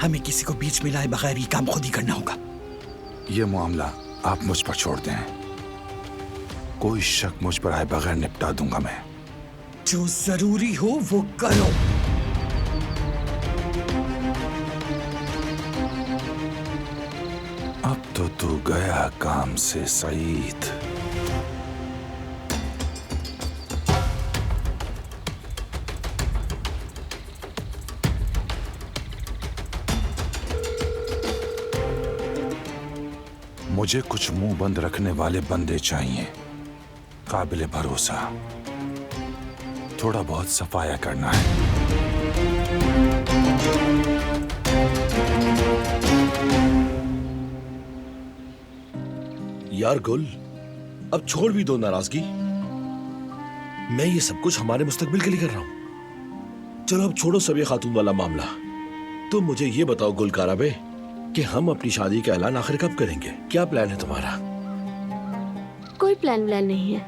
हमें किसी को बीच में लाए बगैर ये काम खुद ही करना होगा। ये मामला आप मुझ पर छोड़ दें। कोई शक मुझ पर आए बगैर निपटा दूंगा मैं। जो जरूरी हो वो करो। अब तो तू गया काम से सईद। मुझे कुछ मुंह बंद रखने वाले बंदे चाहिए, काबिले भरोसा। थोड़ा बहुत सफाया करना है। यार गुल, अब छोड़ भी दो नाराजगी। मैं ये सब कुछ हमारे मुस्तकबिल के लिए कर रहा हूं। चलो अब छोड़ो सब ये खातून वाला मामला। तुम मुझे ये बताओ गुल काराबे कि हम अपनी शादी का ऐलान आखिर कब करेंगे? क्या प्लान है तुम्हारा? कोई प्लान नहीं है।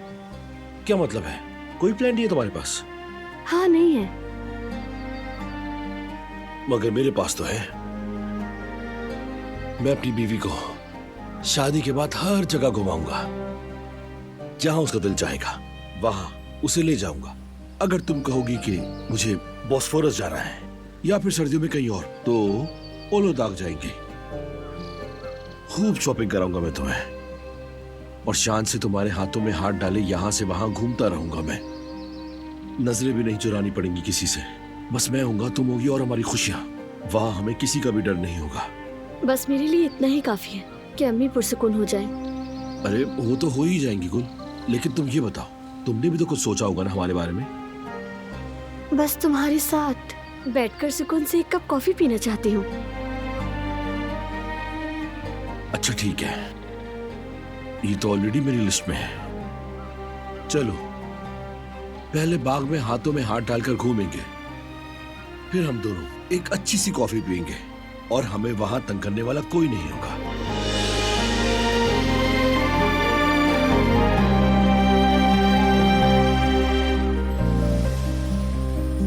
क्या मतलब है? कोई प्लान नहीं है तुम्हारे पास? हाँ नहीं है। मगर मेरे पास तो है। मैं अपनी बीवी को शादी के बाद हर जगह घुमाऊंगा, जहां उसका दिल चाहेगा वहां उसे ले जाऊंगा। अगर तुम कहोगी कि मुझे बॉस्फोरस जाना है या फिर सर्दियों में कहीं और, तो ओलो दाग जाएंगे। खूब शॉपिंग कराऊंगा मैं तुम्हें, और शान से तुम्हारे हाथों में हाथ डाले यहां से वहां घूमता रहूंगा मैं। नजरें भी नहीं चुरानी पड़ेंगी किसी से। बस मैं होऊंगा, तुम होगी और हमारी खुशियां। वहां हमें किसी का भी डर नहीं होगा। बस मेरे लिए इतना ही काफी है कि अम्मी पुरसुकून हो जाए। अरे वो तो हो ही जाएंगी गुल, लेकिन तुम ये बताओ, तुमने भी तो कुछ सोचा होगा ना हमारे बारे में? बस तुम्हारे साथ बैठकर सुकून से एक कप कॉफी पीना चाहती हूँ। अच्छा ठीक है, ये तो ऑलरेडी मेरी लिस्ट में है। चलो पहले बाग में हाथों में हाथ डालकर घूमेंगे, फिर हम दोनों एक अच्छी सी कॉफी पियेंगे और हमें वहां तंग करने वाला कोई नहीं होगा।